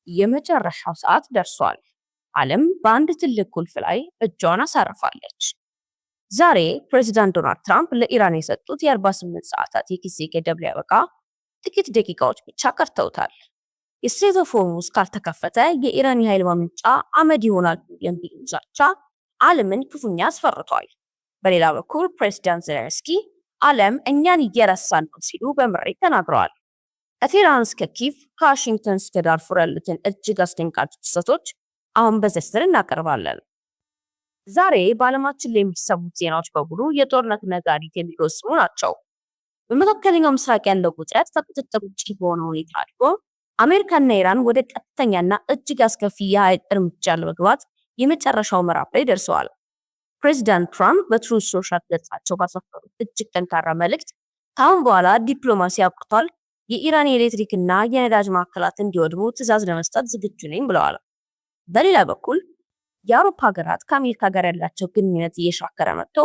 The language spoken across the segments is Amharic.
የመጨረሻው ሰዓት ደርሷል። ዓለም በአንድ ትልቅ ቁልፍ ላይ እጇን አሳርፋለች። ዛሬ ፕሬዚዳንት ዶናልድ ትራምፕ ለኢራን የሰጡት የ48 ሰዓታት የጊዜ ገደብ ሊያበቃ ጥቂት ደቂቃዎች ብቻ ቀርተውታል። የስትሬት ኦፍ ሆርሙዝ ካልተከፈተ የኢራን የኃይል ማመንጫ አመድ ይሆናል የሚል ዛቻ ዓለምን ክፉኛ አስፈርቷል። በሌላ በኩል ፕሬዚዳንት ዜሌንስኪ ዓለም እኛን እየረሳን ነው ሲሉ በምሬት ተናግረዋል። ከቴህራን እስከ ኪቭ ከዋሽንግተን እስከ ዳርፉር ያሉትን እጅግ አስደንጋጭ ክስተቶች አሁን በዝርዝር እናቀርባለን። ዛሬ በዓለማችን ላይ የሚሰሙት ዜናዎች በሙሉ የጦርነት ነጋሪት የሚጎስሙ ናቸው። በመካከለኛው ምስራቅ ያለው ውጥረት ከቁጥጥር ውጭ በሆነ ሁኔታ አድጎ አሜሪካና ኢራን ወደ ቀጥተኛና እጅግ አስከፊ የኃይል እርምጃ ለመግባት የመጨረሻው ምዕራፍ ላይ ደርሰዋል። ፕሬዚዳንት ትራምፕ በትሩዝ ሶሻል ገጻቸው ባሰፈሩት እጅግ ጠንካራ መልእክት ከአሁን በኋላ ዲፕሎማሲ አብቅቷል፣ የኢራን የኤሌክትሪክና የነዳጅ ማዕከላት እንዲወድሙ ትዕዛዝ ለመስጠት ዝግጁ ነኝ ብለዋል። በሌላ በኩል የአውሮፓ ሀገራት ከአሜሪካ ጋር ያላቸው ግንኙነት እየሻከረ መጥቶ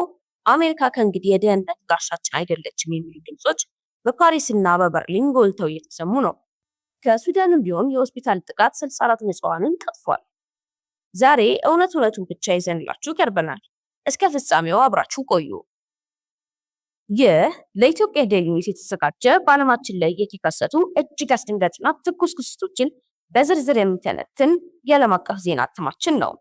አሜሪካ ከእንግዲህ የደህንነት ጋሻችን አይደለችም የሚሉ ድምጾች በፓሪስና በበርሊን ጎልተው እየተሰሙ ነው። ከሱዳንም ቢሆን የሆስፒታል ጥቃት 64 ንጹሃንን ቀጥፏል። ዛሬ እውነቱን ብቻ ይዘንላችሁ ቀርበናል። እስከ ፍጻሜው አብራችሁ ቆዩ። ይህ ለኢትዮጵያ ዴይሊ ኒውስ የተዘጋጀ በዓለማችን ላይ የተከሰቱ እጅግ አስደንጋጭና ትኩስ ክስተቶችን በዝርዝር የሚተነትን የዓለም አቀፍ ዜና እትማችን ነው።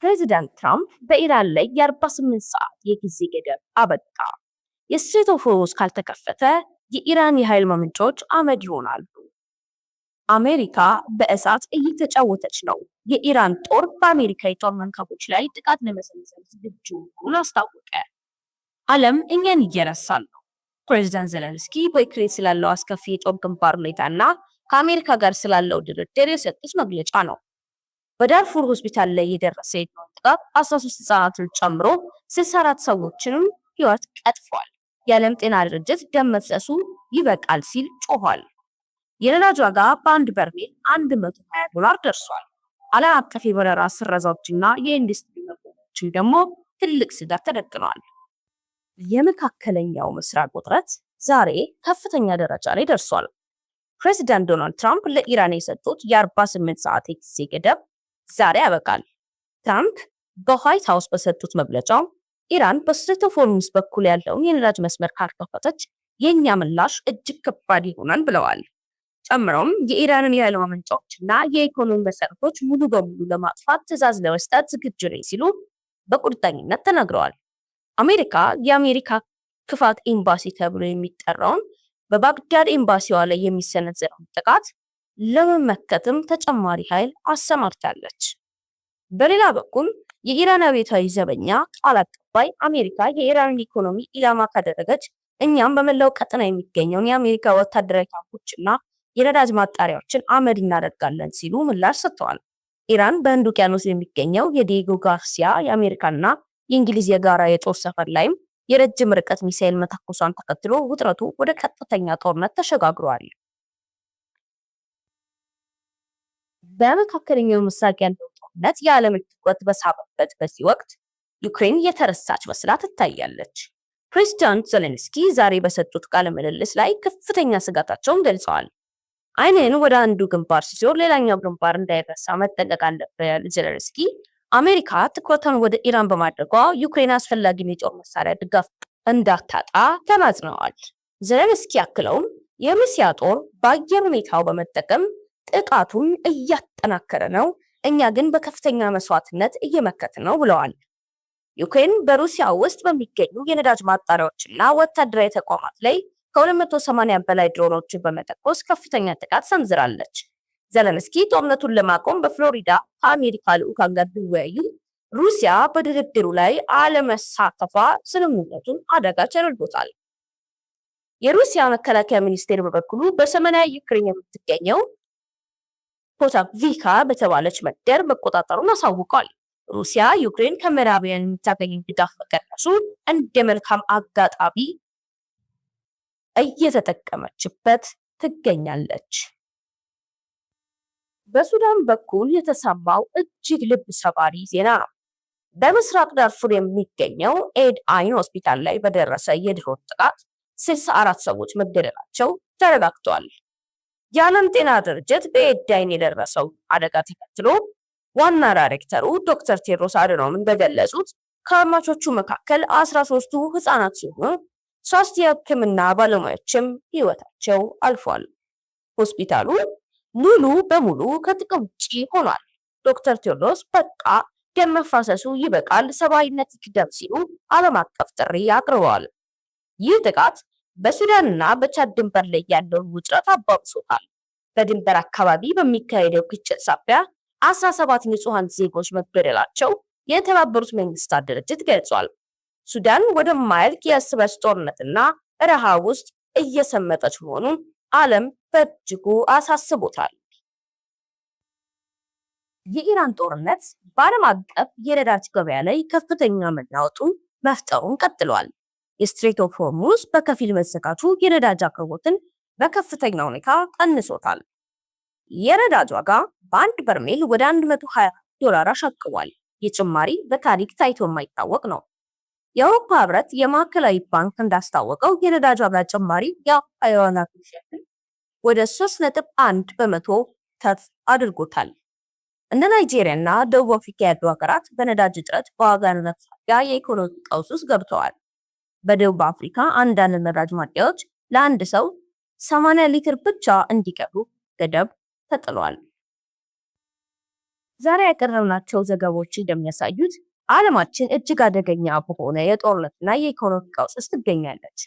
ፕሬዚዳንት ትራምፕ በኢራን ላይ የ48 ሰዓት የጊዜ ገደብ አበቃ። የስትሬት ኦፍ ሆርሙዝ ካልተከፈተ የኢራን የኃይል ማመንጫዎች አመድ ይሆናሉ። አሜሪካ በእሳት እየተጫወተች ነው። የኢራን ጦር በአሜሪካ የጦር መርከቦች ላይ ጥቃት ለመሰንዘር ዝግጁ መሆኑን አስታወቀ። ዓለም እኛን እየረሳን ነው። ፕሬዚዳንት ዜሌንስኪ በዩክሬን ስላለው አስከፊ የጦር ግንባር ሁኔታና ከአሜሪካ ጋር ስላለው ድርድር የሰጡት መግለጫ ነው። በዳርፉር ሆስፒታል ላይ የደረሰ የድሮን ጥቃት 13 ህጻናትን ጨምሮ 64 ሰዎችንም ህይወት ቀጥፏል። የዓለም ጤና ድርጅት ደም መፍሰሱ ይበቃል ሲል ጮኋል። የነዳጅ ዋጋ በአንድ በርሜል $120 ደርሷል። ዓለም አቀፍ የበረራ ስረዛዎችና የኢንዱስትሪ መቆሞችን ደግሞ ትልቅ ስጋት ተደቅኗል። የመካከለኛው ምስራቅ ውጥረት ዛሬ ከፍተኛ ደረጃ ላይ ደርሷል። ፕሬዚዳንት ዶናልድ ትራምፕ ለኢራን የሰጡት የ48 ሰዓት የጊዜ ገደብ ዛሬ ያበቃል። ትራምፕ በዋይት ሃውስ በሰጡት መግለጫው ኢራን በስትሬት ኦፍ ሆርሙዝ በኩል ያለውን የነዳጅ መስመር ካልከፈተች የኛ ምላሽ እጅግ ከባድ ይሆናል ብለዋል። ጨምሮም የኢራንን የኃይል ማመንጫዎችና የኢኮኖሚ መሰረቶች ሙሉ በሙሉ ለማጥፋት ትዕዛዝ ለመስጠት ዝግጁ ነኝ ሲሉ በቁርጠኝነት ተናግረዋል። አሜሪካ የአሜሪካ ክፋት ኤምባሲ ተብሎ የሚጠራውን በባግዳድ ኤምባሲዋ ላይ የሚሰነዘረውን ጥቃት ለመመከትም ተጨማሪ ኃይል አሰማርታለች። በሌላ በኩል የኢራን አብዮታዊ ዘበኛ ቃል አቀባይ አሜሪካ የኢራንን ኢኮኖሚ ኢላማ ካደረገች እኛም በመላው ቀጠና የሚገኘውን የአሜሪካ ወታደራዊ ካምፖችና የነዳጅ ማጣሪያዎችን አመድ እናደርጋለን ሲሉ ምላሽ ሰጥተዋል። ኢራን በህንድ ውቅያኖስ የሚገኘው የዲየጎ ጋርሲያ የአሜሪካና የእንግሊዝ የጋራ የጦር ሰፈር ላይም የረጅም ርቀት ሚሳኤል መተኮሷን ተከትሎ ውጥረቱ ወደ ቀጥተኛ ጦርነት ተሸጋግሯል። በመካከለኛው ምስራቅ ያለው ጦርነት የዓለምን ትኩረት በሳበበት በዚህ ወቅት ዩክሬን የተረሳች መስላ ትታያለች። ፕሬዚዳንት ዜሌንስኪ ዛሬ በሰጡት ቃለ ምልልስ ላይ ከፍተኛ ስጋታቸውን ገልጸዋል። ዓይንን ወደ አንዱ ግንባር ሲዞር ሌላኛው ግንባር እንዳይረሳ መጠንቀቅ አለበት ያሉት ዜሌንስኪ አሜሪካ ትኩረቷን ወደ ኢራን በማድረጓ ዩክሬን አስፈላጊውን የጦር መሳሪያ ድጋፍ እንዳታጣ ተማጽነዋል። ዜሌንስኪ አክለውም የሩሲያ ጦር በአየር ሁኔታው በመጠቀም ጥቃቱን እያጠናከረ ነው፣ እኛ ግን በከፍተኛ መስዋዕትነት እየመከትን ነው ብለዋል። ዩክሬን በሩሲያ ውስጥ በሚገኙ የነዳጅ ማጣሪያዎችና ወታደራዊ ተቋማት ላይ ከ280 በላይ ድሮኖችን በመተኮስ ከፍተኛ ጥቃት ሰንዝራለች። ዜሌንስኪ ጦርነቱን ለማቆም በፍሎሪዳ ከአሜሪካ ልዑካን ጋር ቢወያዩ ሩሲያ በድርድሩ ላይ አለመሳተፏ ስምምነቱን አዳጋች አድርጎታል። የሩሲያ መከላከያ ሚኒስቴር በበኩሉ በሰሜናዊ ዩክሬን የምትገኘው ፖታፕቪካ በተባለች መንደር መቆጣጠሩን አሳውቋል። ሩሲያ ዩክሬን ከምዕራባውያን የምታገኘው ድጋፍ መቀነሱ እንደ መልካም አጋጣሚ እየተጠቀመችበት ትገኛለች። በሱዳን በኩል የተሰማው እጅግ ልብ ሰባሪ ዜና ነው። በምስራቅ ዳርፉር የሚገኘው ኤድ አይን ሆስፒታል ላይ በደረሰ የድሮን ጥቃት 64 ሰዎች መገደላቸው ተረጋግጧል። የዓለም ጤና ድርጅት በኤድስ የደረሰው አደጋ ተከትሎ ዋና ዳይሬክተሩ ዶክተር ቴድሮስ አድሃኖም እንደገለጹት ከሟቾቹ መካከል 13ቱ ህፃናት ሲሆኑ 3 የህክምና ባለሙያዎችም ህይወታቸው አልፏል። ሆስፒታሉ ሙሉ በሙሉ ከጥቅም ውጪ ሆኗል። ዶክተር ቴድሮስ በቃ ደም መፋሰሱ ይበቃል፣ ሰብአዊነት ይቅደም ሲሉ ዓለም አቀፍ ጥሪ አቅርበዋል። ይህ ጥቃት በሱዳንና በቻድ ድንበር ላይ ያለውን ውጥረት አባብሶታል። በድንበር አካባቢ በሚካሄደው ግጭት ሳቢያ 17 ንጹሃን ዜጎች መገደላቸው የተባበሩት መንግስታት ድርጅት ገልጿል። ሱዳን ወደማያልቅ የእርስ በርስ ጦርነትና ረሃብ ውስጥ እየሰመጠች መሆኑን ዓለም በእጅጉ አሳስቦታል። የኢራን ጦርነት በዓለም አቀፍ የነዳጅ ገበያ ላይ ከፍተኛ መናወጡን መፍጠሩን ቀጥሏል። የስትሬት ኦፍ ሆርሙዝ በከፊል መዘጋቱ የነዳጅ አቅርቦትን በከፍተኛ ሁኔታ ቀንሶታል። የነዳጅ ዋጋ በአንድ በርሜል ወደ $120 አሻቅቧል። ይህ ጭማሪ በታሪክ ታይቶ የማይታወቅ ነው። የአውሮፓ ህብረት የማዕከላዊ ባንክ እንዳስታወቀው የነዳጅ ዋጋ ጭማሪ የአውሮፓውያን ኢንፍሌሽንን ወደ 3.1% ከፍ አድርጎታል። እንደ ናይጄሪያ እና ደቡብ አፍሪካ ያሉ ሀገራት በነዳጅ እጥረት በዋጋ ንረት ሳቢያ የኢኮኖሚ ቀውስ ውስጥ ገብተዋል። በደቡብ አፍሪካ አንዳንድ ነዳጅ ማደያዎች ለአንድ ሰው 80 ሊትር ብቻ እንዲቀዱ ገደብ ተጥሏል። ዛሬ ያቀረብናቸው ዘገባዎች እንደሚያሳዩት ዓለማችን እጅግ አደገኛ በሆነ የጦርነትና የኢኮኖሚ ቀውስ ውስጥ ትገኛለች።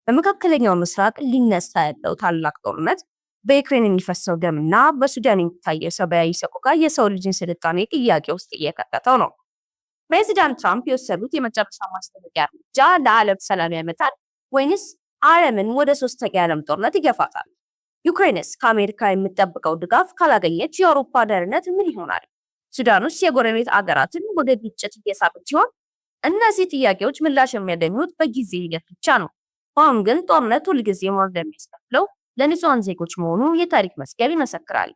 በመካከለኛው ምስራቅ ሊነሳ ያለው ታላቅ ጦርነት፣ በዩክሬን የሚፈሰው ደምና በሱዳን የሚታየው ሰብአዊ ሰቆቃ የሰው ልጅን ስልጣኔ ጥያቄ ውስጥ እየከተተው ነው። ፕሬዚዳንት ትራምፕ የወሰዱት የመጨረሻ ማስጠንቀቂያ እርምጃ ለዓለም ሰላም ያመጣል ወይንስ ዓለምን ወደ ሶስተኛ የዓለም ጦርነት ይገፋታል? ዩክሬንስ ከአሜሪካ የምትጠብቀው ድጋፍ ካላገኘች የአውሮፓ ደህንነት ምን ይሆናል? ሱዳን ውስጥ የጎረቤት አገራትን ወደ ግጭት እየሳበች ሲሆን፣ እነዚህ ጥያቄዎች ምላሽ የሚያገኙት በጊዜ ሂደት ብቻ ነው። አሁን ግን ጦርነት ሁልጊዜ ዋጋ የሚያስከፍለው ለንጹሃን ዜጎች መሆኑ የታሪክ መዝገብ ይመሰክራል።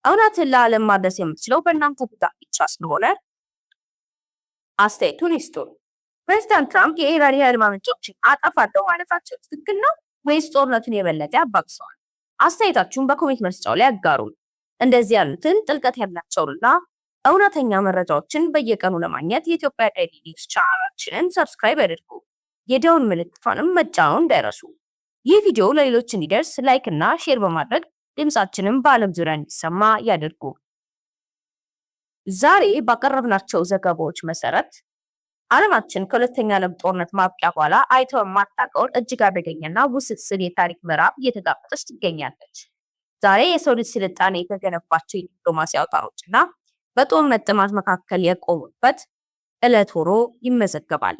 እውነትን ለዓለም ማድረስ የምትችለው በእናንተ ድጋፍ ብቻ ስለሆነ አስተያየቱን ይስጡን። ፕሬዚዳንት ትራምፕ የኢራን የኃይል ማመንጫዎችን አጠፋለሁ ማለታቸው ትክክል ነው ወይስ ጦርነቱን የበለጠ ያባብሰዋል? አስተያየታችሁን በኮሜንት መስጫው ላይ አጋሩን። እንደዚህ ያሉትን ጥልቀት ያላቸውና እውነተኛ መረጃዎችን በየቀኑ ለማግኘት የኢትዮጵያ ዴይሊ ኒውስ ቻናላችንን ሰብስክራይብ ያድርጉ። የደውል ምልክቷንም መጫኑን እንዳይረሱ። ይህ ቪዲዮ ለሌሎች እንዲደርስ ላይክ እና ሼር በማድረግ ድምጻችንን በዓለም ዙሪያ እንዲሰማ ያድርጉ። ዛሬ ባቀረብናቸው ዘገባዎች መሰረት ዓለማችን ከሁለተኛ ዓለም ጦርነት ማብቂያ በኋላ አይተው የማታውቀውን እጅግ አደገኛና ውስብስብ የታሪክ ምዕራፍ እየተጋፈጠች ትገኛለች። ዛሬ የሰው ልጅ ስልጣኔ የተገነባቸው የዲፕሎማሲ አውታሮችና በጦርነት ጥማት መካከል የቆሙበት ዕለት ሆኖ ይመዘገባል።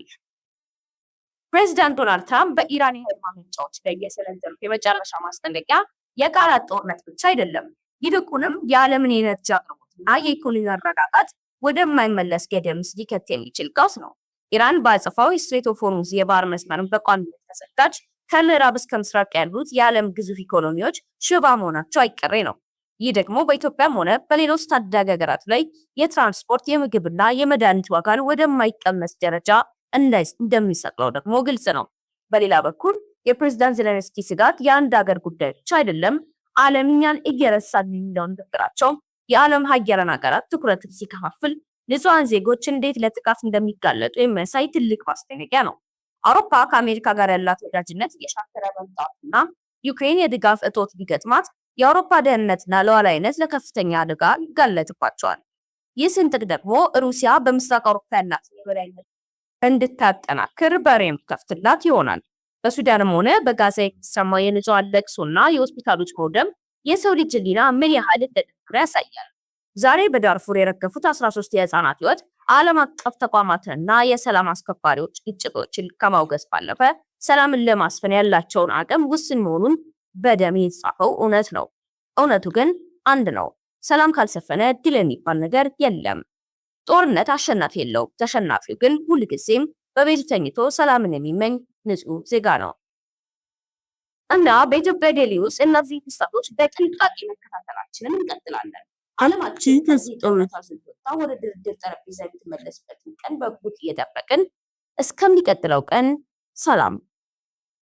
ፕሬዚዳንት ዶናልድ ትራምፕ በኢራን የኃይል ማመንጫዎች ላይ የሰነዘሩት የመጨረሻ ማስጠንቀቂያ የቃላት ጦርነት ብቻ አይደለም፣ ይልቁንም የዓለምን የኤነርጂ አቅርቦትና የኢኮኖሚ መረጋጋት ወደማይመለስ ገደል ውስጥ ሊከት የሚችል ቀውስ ነው። ኢራን በአጸፋው የስትሬት ኦፍ ሆርሙዝ የባህር መስመርን በቋሚነት ከዘጋች ከምዕራብ እስከ ምስራቅ ያሉት የዓለም ግዙፍ ኢኮኖሚዎች ሽባ መሆናቸው አይቀሬ ነው። ይህ ደግሞ በኢትዮጵያም ሆነ በሌሎች ታዳጊ ሀገራት ላይ የትራንስፖርት የምግብና የመድኃኒት ዋጋን ወደማይቀመስ ደረጃ እንደሚሰቅለው ደግሞ ግልጽ ነው። በሌላ በኩል የፕሬዝዳንት ዜሌንስኪ ስጋት የአንድ ሀገር ጉዳይ ብቻ አይደለም፣ ዓለም እኛን እየረሳን የሚለውን ንግግራቸው የዓለም ሀያላን ሀገራት ትኩረትን ሲከፋፍል ንጹሃን ዜጎች እንዴት ለጥቃት እንደሚጋለጡ የሚያሳይ ትልቅ ማስጠንቀቂያ ነው። አውሮፓ ከአሜሪካ ጋር ያላት ወዳጅነት እየሻከረ መምጣቱና ዩክሬን የድጋፍ እጦት ቢገጥማት የአውሮፓ ደህንነትና ሉዓላዊነት ለከፍተኛ አደጋ ይጋለጥባቸዋል። ይህ ስንጥቅ ደግሞ ሩሲያ በምስራቅ አውሮፓ ያላትን የበላይነት እንድታጠናክር በር የምትከፍትላት ይሆናል። በሱዳንም ሆነ በጋዛ የሚሰማው የንጹሃን ለቅሶና የሆስፒታሎች መውደም የሰው ልጅ ሕሊና ምን ያህል እንደደከመ ያሳያል። ዛሬ በዳርፉር የረገፉት 13 የህፃናት ህይወት ዓለም አቀፍ ተቋማትንና የሰላም አስከባሪዎች ግጭቶችን ከማውገዝ ባለፈ ሰላምን ለማስፈን ያላቸውን አቅም ውስን መሆኑን በደም የተጻፈው እውነት ነው። እውነቱ ግን አንድ ነው። ሰላም ካልሰፈነ ድል የሚባል ነገር የለም። ጦርነት አሸናፊ የለውም። ተሸናፊው ግን ሁልጊዜም በቤቱ ተኝቶ ሰላምን የሚመኝ ንጹህ ዜጋ ነው። እና በኢትዮጵያ ዴይሊ ውስጥ እነዚህ ክስተቶች በጥንቃቄ መከታተላችንን እንቀጥላለን። ዓለማችን ከዚህ ጦርነት ስትወጣ ወደ ድርድር ጠረጴዛ የምትመለስበትን ቀን በጉጉት እየጠበቅን እስከሚቀጥለው ቀን ሰላም።